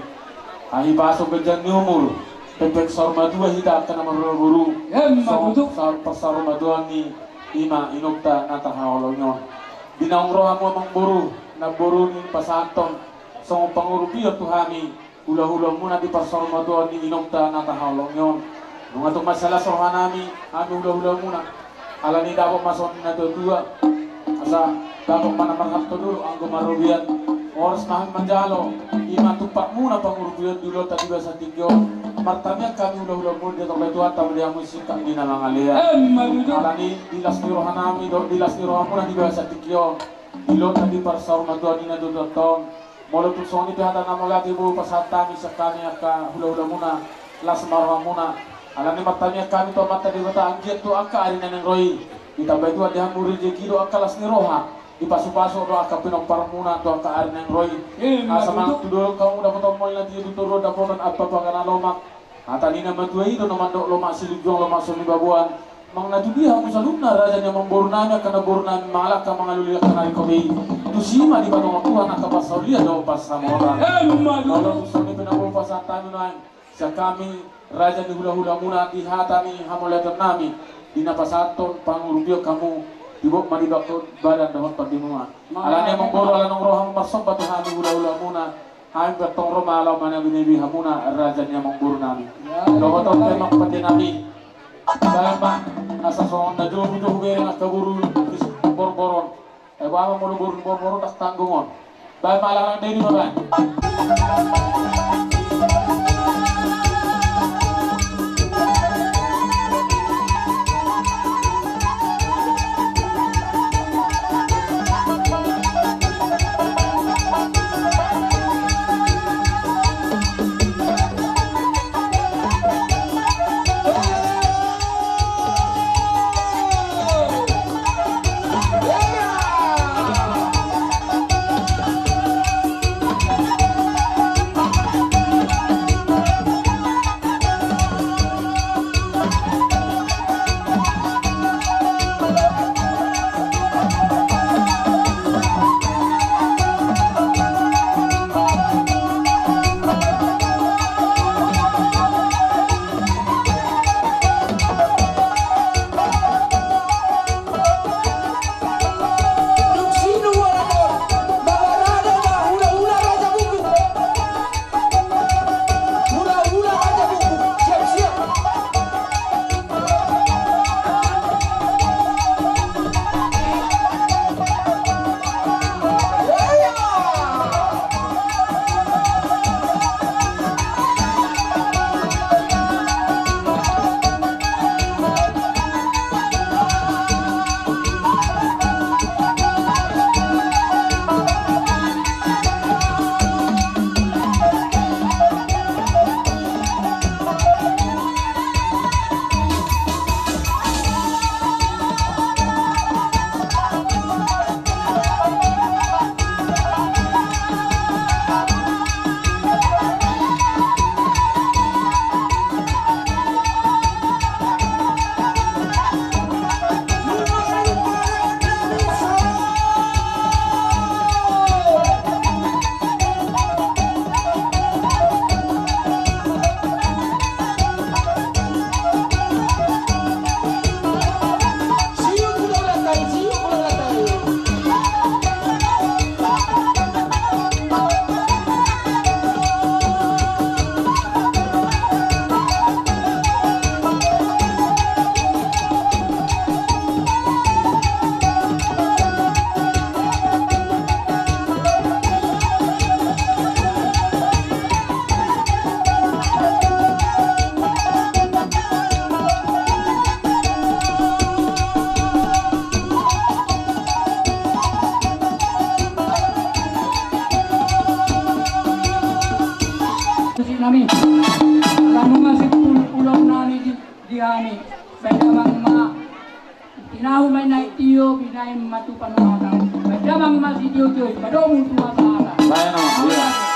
Ahi pasok ke jan ni umur. Pepek sarma dua hita kana maruru. Sar pasarma dua ni ima inokta nata hawolonyon. Binaong roha mo mang buru na buru ni pasanton. So pangurupiyo tuhami hula-hula muna di pasarma dua ni inokta nata hawolonyon. Nung atong masalah soha nami ami hula-hula muna. Ala ni dapat masuk na dua. Asa dapat mana marhab to dulu ang gumarubian. Oras mahan manjalo. Ima tupak muna pangurupiyo dulu tadi bahasa tigyo. Martamnya kami udah pun dia tolong Tuhan tapi dia musik kami di nama ngalia. Alani dilas ni rohan nami dilas ni rohan muna di bahasa tikyo. Ilot tadi parsar maduan ina do ton. Molo tu soni pihata nama lagi bu pasata misa kami aka hula muna las marwa muna. Alani martamnya kami to mata di bata anjir tu aka ari nang roi. Kita baitu dia muri rezeki do aka las ni roha. Di pasu-pasu do aka pinong parmuna do aka ari nang roi. Asa mang tudul kamu dapat tomol na di tuturo daponan apa pagana lomak. Atani na matuai do namando lomak siligong lomak sumi babuan. Mang najudia mo salumna raja nya mambornana kana bornan malak ka mga luliak kana ikobi. Tusima di padong Tuhan nakapasaulia do pasamora. Kalau sumi pinabo pasatan na sa kami raja ni hula-hula muna di hatami hamolatan nami dinapasaton pangurubyo kamu ibok manibakot badan dahon pagdimuan. Alane mamboro alanong rohang marsok batu hami hula-hula muna. Haim bertong Roma alam mana binibi hamuna raja niya mamburu nami. Lokotong kay makpati nami. Dahil ba asa soong na juhu-juhu beri nga kaburu borboron. Ay bawa mo borboron tak tanggungon. Dahil malarang din mo ba?
Alam mo nga si pulau nani di hani. Beda mang inahu may naitiyo binay matupan mga. Beda mang masih jojoy. Padong tua saala.
Saya nama.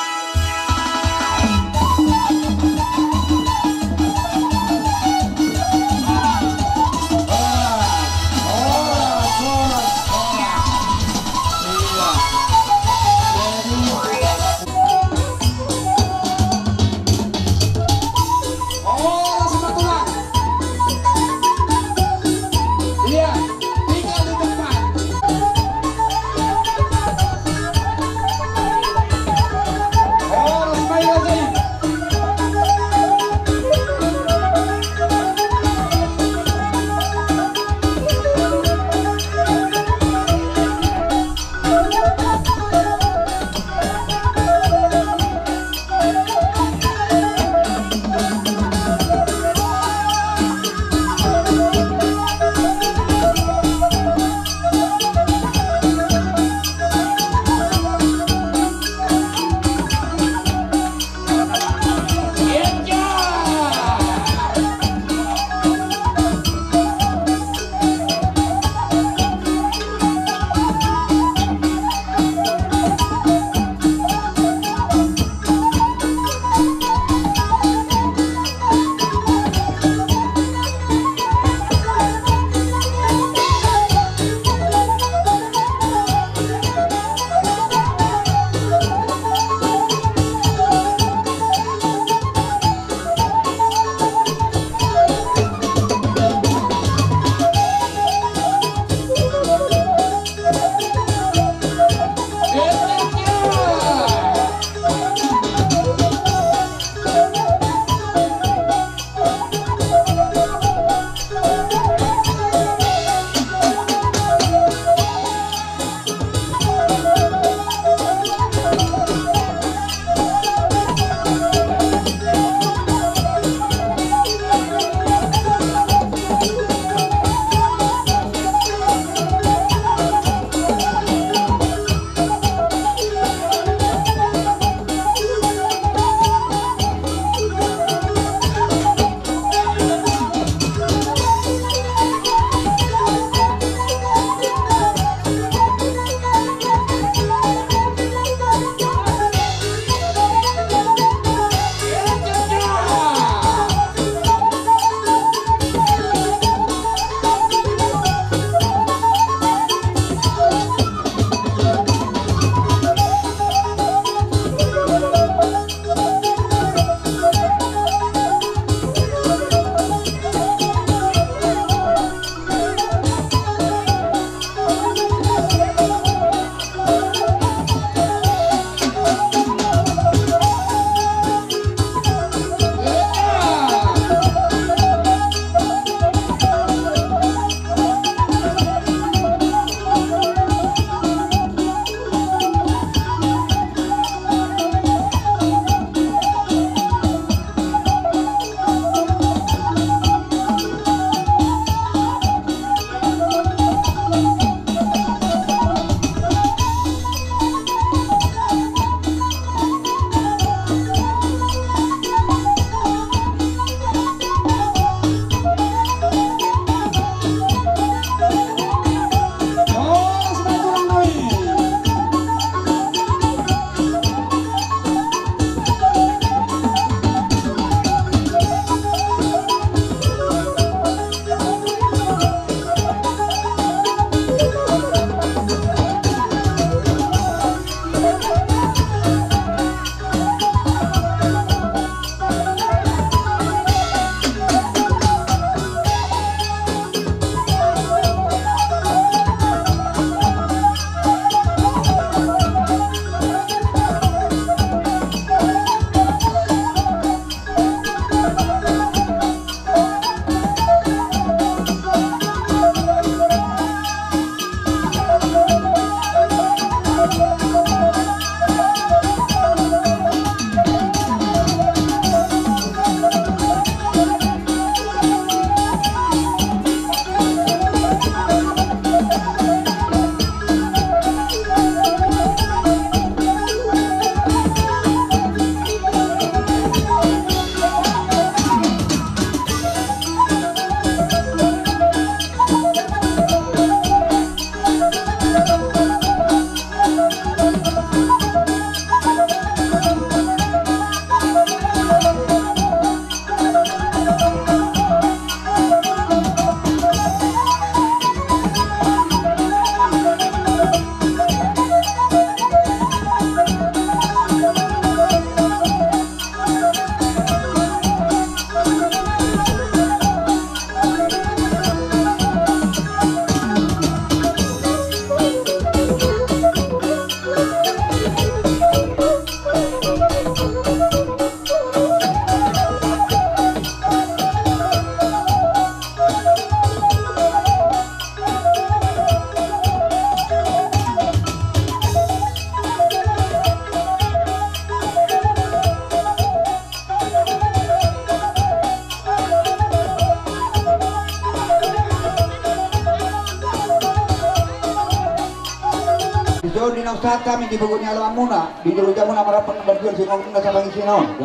di nang kami di buku ni alam muna di dulu jamu nama rapat berjual singong na sa pangisinon.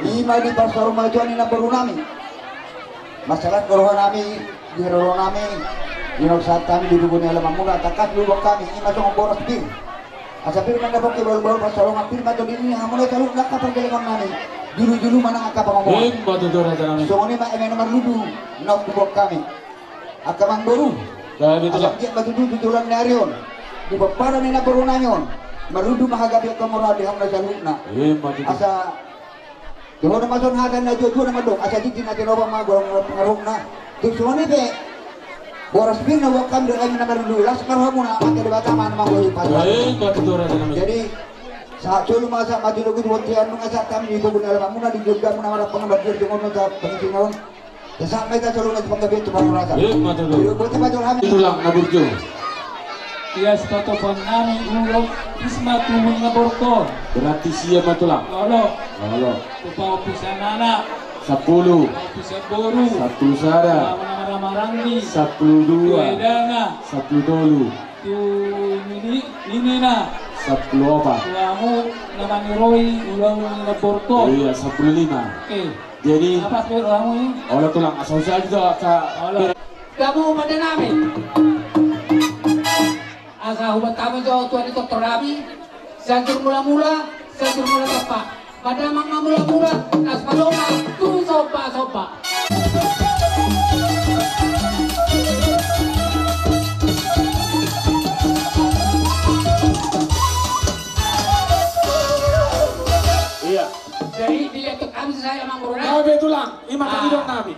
Ima di pasar rumah Tuhan ina baru nami. Masalah kerohan nami di roh nami di nang kami di buku ni alam muna takat dulu kami ima song boros pin. Asa pin nang dapat ke baru pasar rumah pin atau di ni hamule kalau nak kapal kelengan nami. Dulu mana akap pamamon. So ni ma nomor ludu nok di kami. Akamang baru. Asap dia batu tutulan narion. Di bapara ni na baru nanyon. Marudu mahagabi ka mora di hamna saluna. Asa Yo na mason hadan na jojo na madong asa di natin oba mga pengaruh na. Di suani be. Boras pin na wakam do ay na marudu. Las karuha mo na ang debata man mga pasal. Jadi saat dulu masa maju lagi buatian mengasak kami di kebun alam muna di juga muna marah pengembar dengan masa penginginan. Sampai kita selalu nanti pengabian tu baru rasa.
Tulang naburjo.
Iya sepatu penami ulok isma tuhun ngaborto.
Berarti siapa tulang?
Lolo. Tupau pisan anak.
10.
Pisan boru.
1 sara.
Marangni.
12.
Wedanga.
1 dolu.
Tu ini na.
10 apa?
Kamu namanya Roy ulang ngaborto.
Iya 15.
Oke.
Jadi
apa tuh kamu ini?
Oleh tulang asosial juga
kamu pada nami asa hubat kamu jauh tuan itu terapi sanjur mula tepat pada mang mula nas paloma tu sopa
iya.
Jadi dilihat kami saya manguruna.
Gabe tulang, ima kami dong kami.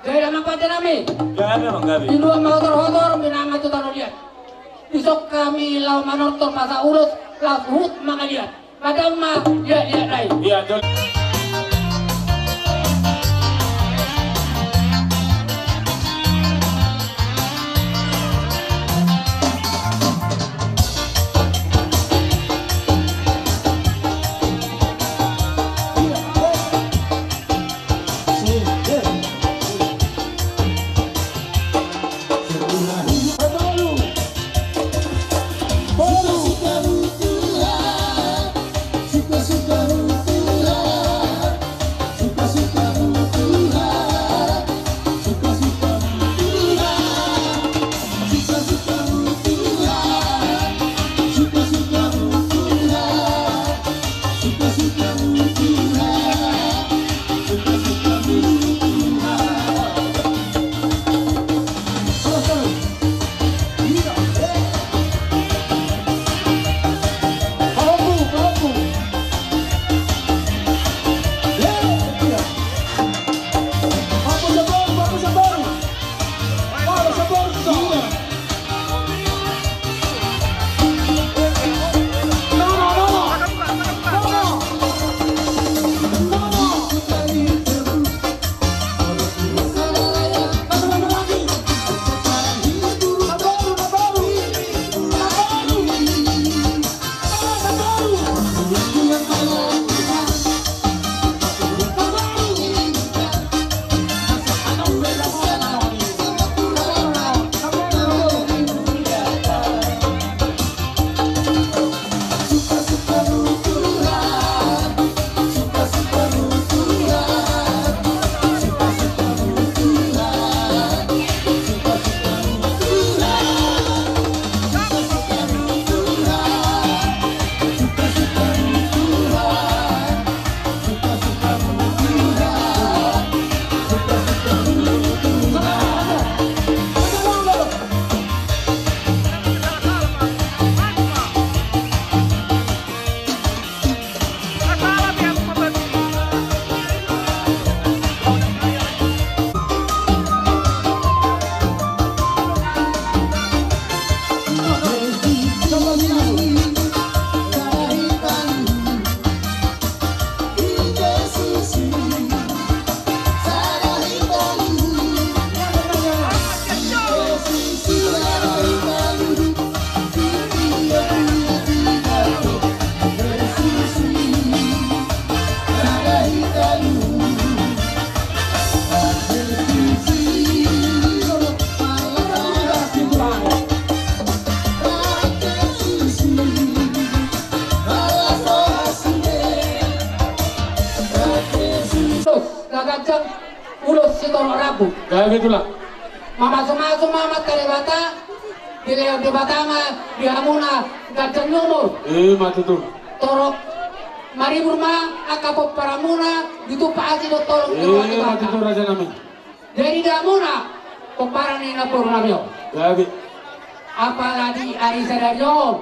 Jadi nama pada nami.
Gabe bang gabe.
Di luar motor binama itu taruh lihat. Besok kami lau manortor masa urut lau hut maka lihat. Padahal mah lihat lain.
Iya.
Suka
magajang ulos si Toro Rabu.
Kaya itulah.
Mamasuk-masuk mamat kalibata, dileo di Batama, di Hamuna, gajang nyumur.
Mati tuh.
Torok maribur ma akapop paramuna ditupasi do tolong di
mati tuh raja nami.
Jadi di Hamuna, peparang ni na puro namyo.
Kaya.
Apalagi ari sadaryo.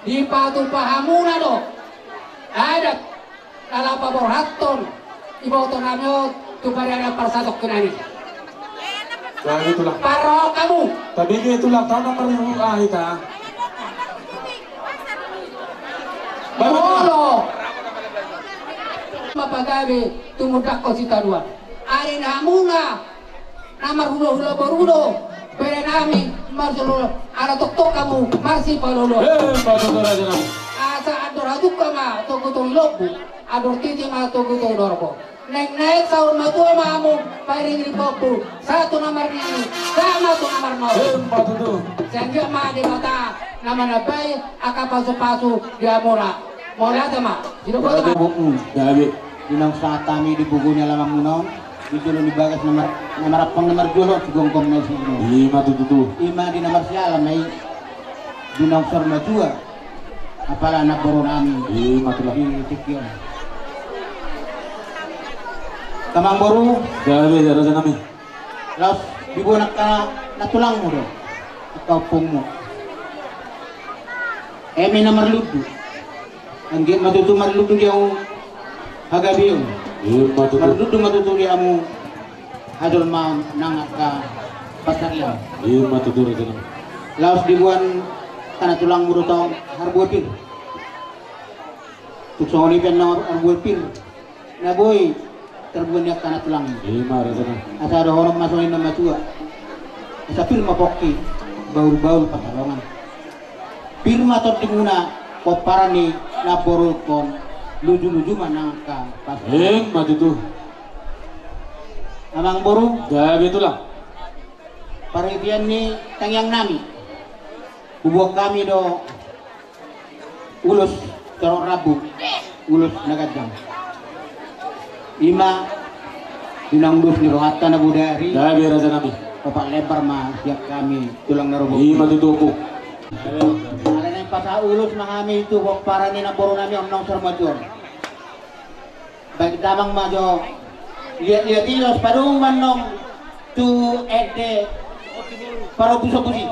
Di patu pahamuna do. Ada kalapa borhaton ibaw to namyo tuparana parsatok kenani.
Kaya itulah.
Paro kamu.
Tapi itulah tahun nomor kita.
Bolo. Mapagabi tumudak ko si Taduan. Ari namuna. Namar hula-hula barudo. Pere nami marsulo ana tok kamu marsi palolo.
Patuh raja nami.
Asa ador aduk kama togutong lobu. Ador titi ma togutong dorbo. Nek sahur matua mamu pairing ripopu. Satu nomor ini sama tu nomor nol.
Patuh.
Sehingga ma di mata nama nabai akan pasu-pasu dia mula. Mula sama. Tidak boleh.
Gabi.
Dinang saat kami di bukunya lama munong. Di dulu di bagas nomor apang nomor dulu gongkong nasi.
Ima tuh.
Ima di nomor sialam mai. Dinang sorma dua. Apalah anak boron kami.
Ima tuh.
Di tikion. Kamang boru.
Gabi raja nami.
Laos dibuat natulang mo do. Ikaw pong mo. May nomor ludu. Ang matutu marludu dia hagabiyo. Marludu matutu dia mo hadol ma nangat ka pasaryan.
Matutu raja nami.
Laos dibuat tanatulang mo do taong harbuapir. Tuksong onipen na harbuapir. Naboy terbuat niya tanatulang.
Raja nami.
Asa ada orang masukin nama tua. Asa firma pokki baul-baul patalongan. Firma tot dimuna poparani na borol kon luju-luju mana ka pas.
Mati tuh.
Amang boru.
Gabi itulah.
Paripian ni tangyang nami. Bubuak kami do ulus Toro Rabu. Ulus nagadang. Ima dinang dus ni rohatan na budari.
Gabi raja nami.
Papak lebar mah siap kami tulang narubo.
Mati tuh.
Ada yang pasal ulus mengami itu para ni naporo nami omnong sermajon. Bagi tamang majo lihat ilos padung manong tu ede para buso busi.